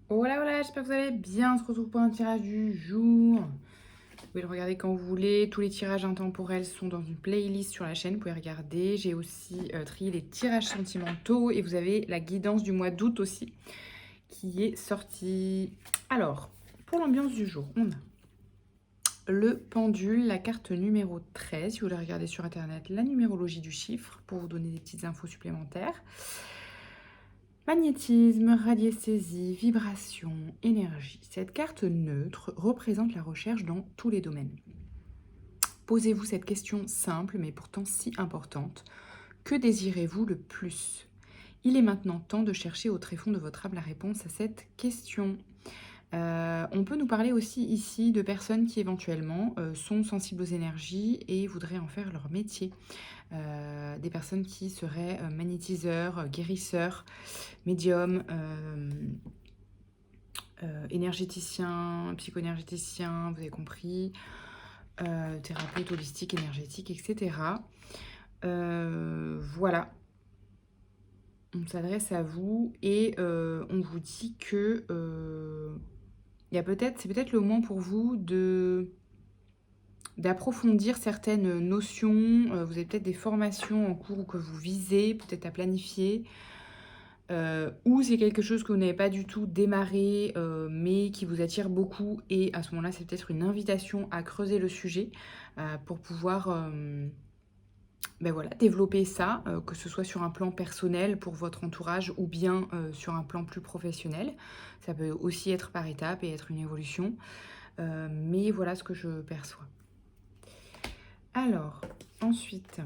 Hola, hola, j'espère que vous allez bien. On se retrouve pour un tirage du jour. Vous pouvez le regarder quand vous voulez. Tous les tirages intemporels sont dans une playlist sur la chaîne. Vous pouvez regarder. J'ai aussi trié les tirages sentimentaux. Et vous avez la guidance du mois d'août aussi qui est sortie. Alors, pour l'ambiance du jour, on a le pendule, la carte numéro 13. Si vous voulez regarder sur internet la numérologie du chiffre pour vous donner des petites infos supplémentaires. Magnétisme, radiesthésie, vibration, énergie. Cette carte neutre représente la recherche dans tous les domaines. Posez-vous cette question simple mais pourtant si importante. Que désirez-vous le plus? Il est maintenant temps de chercher au tréfonds de votre âme la réponse à cette question. On peut nous parler aussi ici de personnes qui éventuellement sont sensibles aux énergies et voudraient en faire leur métier. Des personnes qui seraient magnétiseurs, guérisseurs, médiums, énergéticiens, psycho-énergéticiens, vous avez compris, thérapeute holistique, énergétique, etc. Voilà, on s'adresse à vous et on vous dit que c'est peut-être le moment pour vous d'approfondir certaines notions. Vous avez peut-être des formations en cours ou que vous visez, peut-être à planifier. Ou c'est quelque chose que vous n'avez pas du tout démarré, mais qui vous attire beaucoup. Et à ce moment-là, c'est peut-être une invitation à creuser le sujet pour pouvoir ben voilà, développer ça, que ce soit sur un plan personnel pour votre entourage ou bien sur un plan plus professionnel. Ça peut aussi être par étapes et être une évolution. Mais voilà ce que je perçois. Alors, ensuite,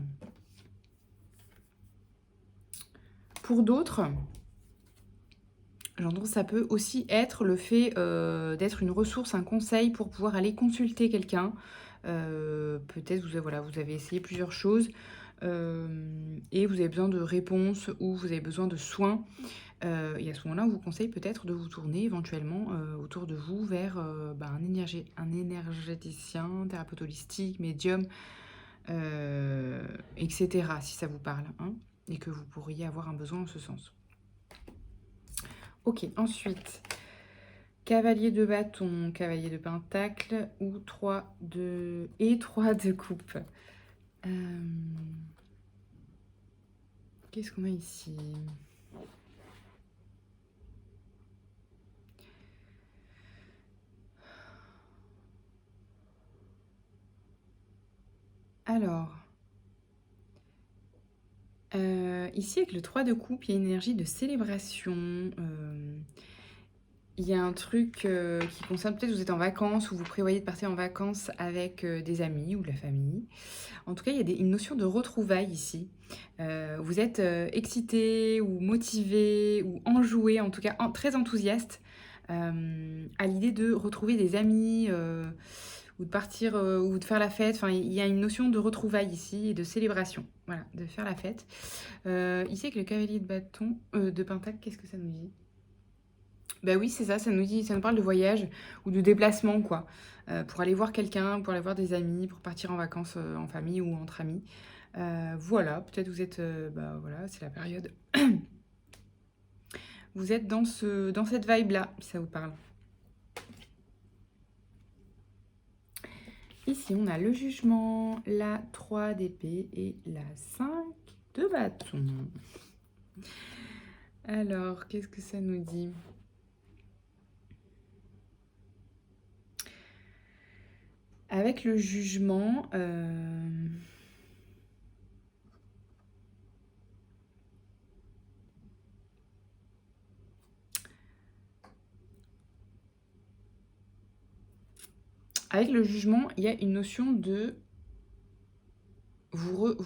pour d'autres, j'entends que ça peut aussi être le fait d'être une ressource, un conseil pour pouvoir aller consulter quelqu'un. Peut-être vous avez essayé plusieurs choses et vous avez besoin de réponses ou vous avez besoin de soins. Et à ce moment-là, on vous conseille peut-être de vous tourner éventuellement autour de vous vers un énergéticien, thérapeute holistique, médium, etc. si ça vous parle, hein, et que vous pourriez avoir un besoin en ce sens. Ok, ensuite, cavalier de bâton, cavalier de pentacle ou 3 de coupe. Qu'est-ce qu'on a ici? Alors, ici avec le 3 de coupe, il y a une énergie de célébration. Il y a un truc qui concerne, peut-être vous êtes en vacances ou vous prévoyez de partir en vacances avec des amis ou de la famille. En tout cas, il y a une notion de retrouvailles ici. Vous êtes excité ou motivé ou enjoué, en tout cas très enthousiaste à l'idée de retrouver des amis ou de partir ou de faire la fête. Enfin, il y a une notion de retrouvailles ici et de célébration. Voilà, de faire la fête. Ici, avec le cavalier de bâton, de pentacle, qu'est-ce que ça nous dit? Bah oui, c'est ça, ça nous parle de voyage ou de déplacement, quoi. Pour aller voir quelqu'un, pour aller voir des amis, pour partir en vacances en famille ou entre amis. Voilà, peut-être vous êtes, voilà, c'est la période. Vous êtes dans cette vibe-là, si ça vous parle. Ici, on a le jugement, la 3 d'épée et la 5 de bâton. Alors, qu'est-ce que ça nous dit? Avec le jugement, il y a une notion de vous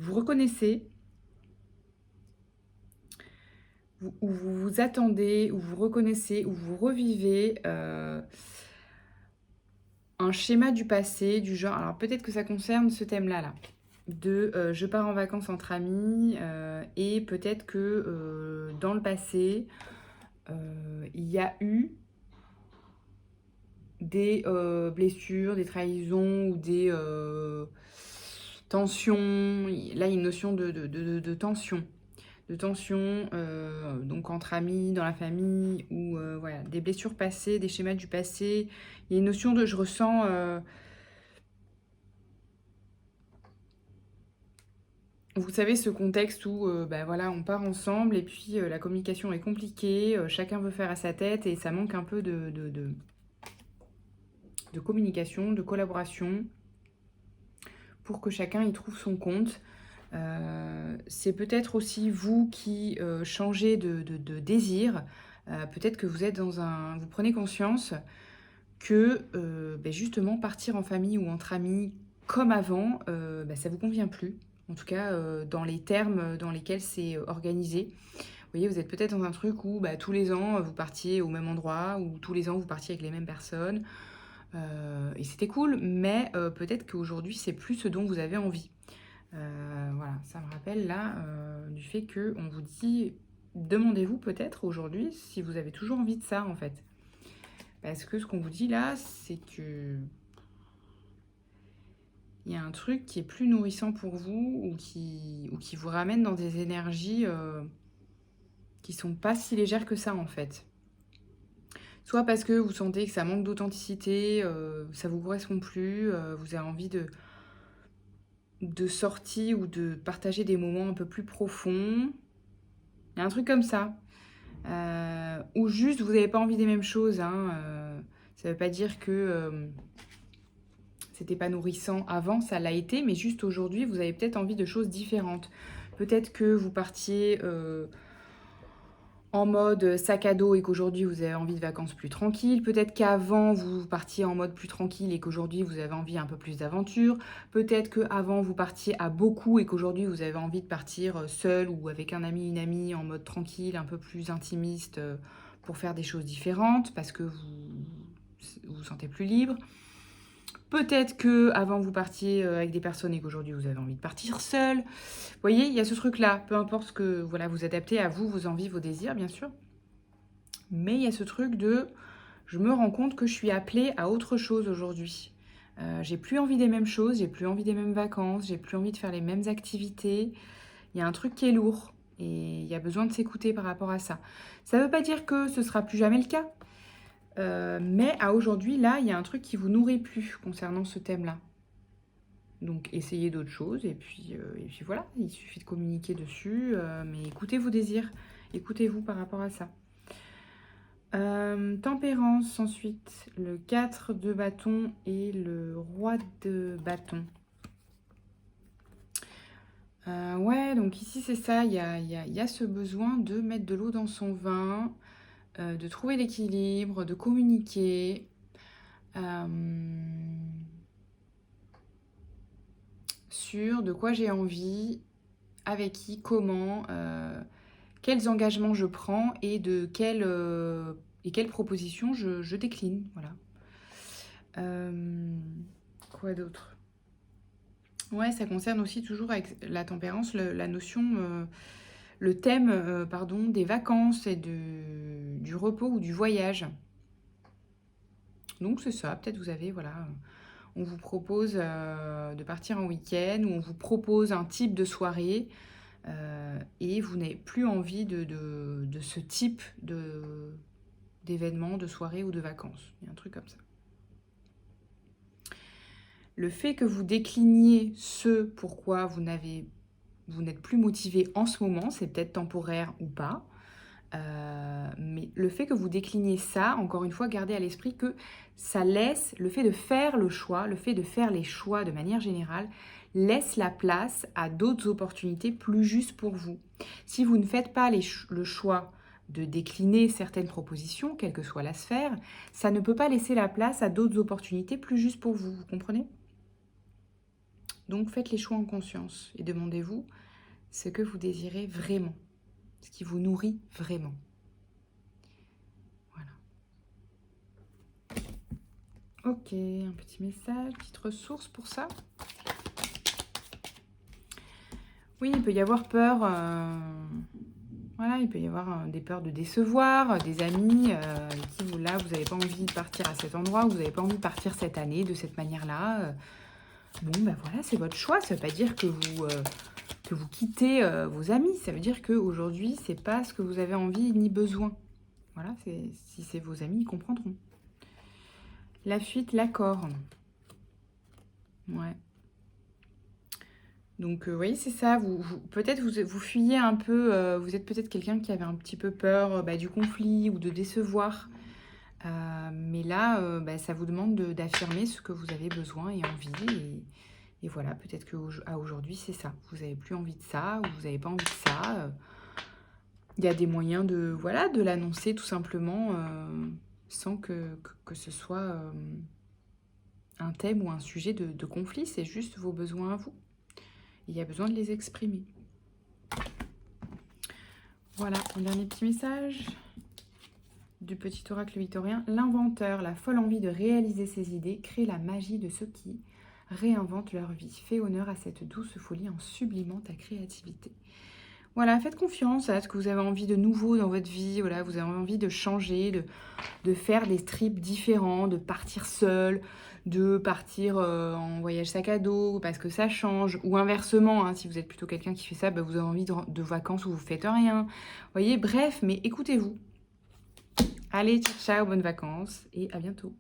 reconnaissez, ou vous vous attendez, ou vous reconnaissez, ou vous revivez un schéma du passé, du genre, alors peut-être que ça concerne ce thème-là, là, de je pars en vacances entre amis, et peut-être que dans le passé, il y a eu des blessures, des trahisons ou des tensions. Là, il y a une notion de tension. de tensions, donc entre amis, dans la famille, ou voilà, des blessures passées, des schémas du passé. Il y a une notion de je ressens, vous savez, ce contexte où bah, voilà, on part ensemble et puis la communication est compliquée, chacun veut faire à sa tête et ça manque un peu de communication, de collaboration pour que chacun y trouve son compte. C'est peut-être aussi vous qui changez de désir. Peut-être que vous êtes dans un... Vous prenez conscience que ben justement partir en famille ou entre amis comme avant, ben ça vous convient plus. En tout cas, dans les termes dans lesquels c'est organisé. Vous voyez, vous êtes peut-être dans un truc où bah, tous les ans, vous partiez au même endroit, ou tous les ans, vous partiez avec les mêmes personnes. Et c'était cool, mais peut-être qu'aujourd'hui, c'est plus ce dont vous avez envie. Voilà, ça me rappelle là du fait qu'on vous dit, demandez-vous peut-être aujourd'hui si vous avez toujours envie de ça en fait. Parce que ce qu'on vous dit là, c'est que il y a un truc qui est plus nourrissant pour vous ou qui vous ramène dans des énergies qui sont pas si légères que ça en fait. Soit parce que vous sentez que ça manque d'authenticité, ça vous correspond plus, vous avez envie de sortie ou de partager des moments un peu plus profonds. Il y a un truc comme ça. Ou juste vous n'avez pas envie des mêmes choses. Hein, ça ne veut pas dire que c'était pas nourrissant avant, ça l'a été, mais juste aujourd'hui, vous avez peut-être envie de choses différentes. Peut-être que vous partiez en mode sac à dos et qu'aujourd'hui vous avez envie de vacances plus tranquilles. Peut-être qu'avant vous partiez en mode plus tranquille et qu'aujourd'hui vous avez envie un peu plus d'aventure. Peut-être qu'avant vous partiez à beaucoup et qu'aujourd'hui vous avez envie de partir seul ou avec un ami, une amie en mode tranquille, un peu plus intimiste pour faire des choses différentes parce que vous sentez plus libre. Peut-être que avant vous partiez avec des personnes et qu'aujourd'hui vous avez envie de partir seul. Vous voyez, il y a ce truc-là. Peu importe ce que voilà, vous adaptez à vous, vos envies, vos désirs, bien sûr. Mais il y a ce truc de je me rends compte que je suis appelée à autre chose aujourd'hui. J'ai plus envie des mêmes choses, j'ai plus envie des mêmes vacances, j'ai plus envie de faire les mêmes activités. Il y a un truc qui est lourd et il y a besoin de s'écouter par rapport à ça. Ça ne veut pas dire que ce sera plus jamais le cas. Mais à aujourd'hui, là, il y a un truc qui vous nourrit plus concernant ce thème-là. Donc, essayez d'autres choses et puis voilà, il suffit de communiquer dessus, mais écoutez vos désirs, écoutez-vous par rapport à ça. Tempérance, ensuite, le 4 de bâton et le roi de bâton. Ouais, donc ici, c'est ça, il y a ce besoin de mettre de l'eau dans son vin, de trouver l'équilibre, de communiquer. Sur de quoi j'ai envie, avec qui, comment, quels engagements je prends et de quelles propositions je décline. Voilà. Quoi d'autre? Ouais, ça concerne aussi toujours avec la tempérance, la notion, le thème, pardon, des vacances et du repos ou du voyage. Donc c'est ça, peut-être vous avez, voilà, on vous propose de partir en week-end ou on vous propose un type de soirée et vous n'avez plus envie de ce type d'événement, de soirée ou de vacances. Il y a un truc comme ça. Le fait que vous décliniez ce pourquoi vous n'êtes plus motivé en ce moment, c'est peut-être temporaire ou pas, mais le fait que vous décliniez ça, encore une fois, gardez à l'esprit que ça laisse, le fait de faire le choix, le fait de faire les choix de manière générale, laisse la place à d'autres opportunités plus justes pour vous. Si vous ne faites pas le choix de décliner certaines propositions, quelle que soit la sphère, ça ne peut pas laisser la place à d'autres opportunités plus justes pour vous, vous comprenez? Donc faites les choix en conscience et demandez-vous ce que vous désirez vraiment, ce qui vous nourrit vraiment. Voilà. Ok, un petit message, petite ressource pour ça. Oui, il peut y avoir peur, voilà, il peut y avoir des peurs de décevoir, des amis avec qui vous n'avez pas envie de partir à cet endroit, vous n'avez pas envie de partir cette année de cette manière-là. Bon, ben voilà, c'est votre choix, ça ne veut pas dire que que vous quittez vos amis. Ça veut dire qu'aujourd'hui, c'est pas ce que vous avez envie ni besoin. Voilà, si c'est vos amis, ils comprendront. La fuite, l'accord. Ouais. Donc, vous voyez, c'est ça. Peut-être vous fuyez un peu. Vous êtes peut-être quelqu'un qui avait un petit peu peur du conflit ou de décevoir. Mais là, ça vous demande d'affirmer ce que vous avez besoin et envie. Et voilà, peut-être qu'à aujourd'hui, c'est ça. Vous n'avez plus envie de ça ou vous n'avez pas envie de ça. Il y a des moyens voilà, de l'annoncer tout simplement sans que ce soit un thème ou un sujet de conflit. C'est juste vos besoins à vous. Il y a besoin de les exprimer. Voilà, un dernier petit message du petit oracle victorien. L'inventeur, la folle envie de réaliser ses idées, crée la magie de ceux qui réinventent leur vie. Fais honneur à cette douce folie en sublimant ta créativité. Voilà, faites confiance à ce que vous avez envie de nouveau dans votre vie. Voilà, vous avez envie de changer, de faire des trips différents, de partir seul, de partir en voyage sac à dos parce que ça change. Ou inversement, hein, si vous êtes plutôt quelqu'un qui fait ça, vous avez envie de vacances où vous faites rien. Vous voyez, bref, mais écoutez-vous. Allez, ciao, ciao, bonnes vacances et à bientôt.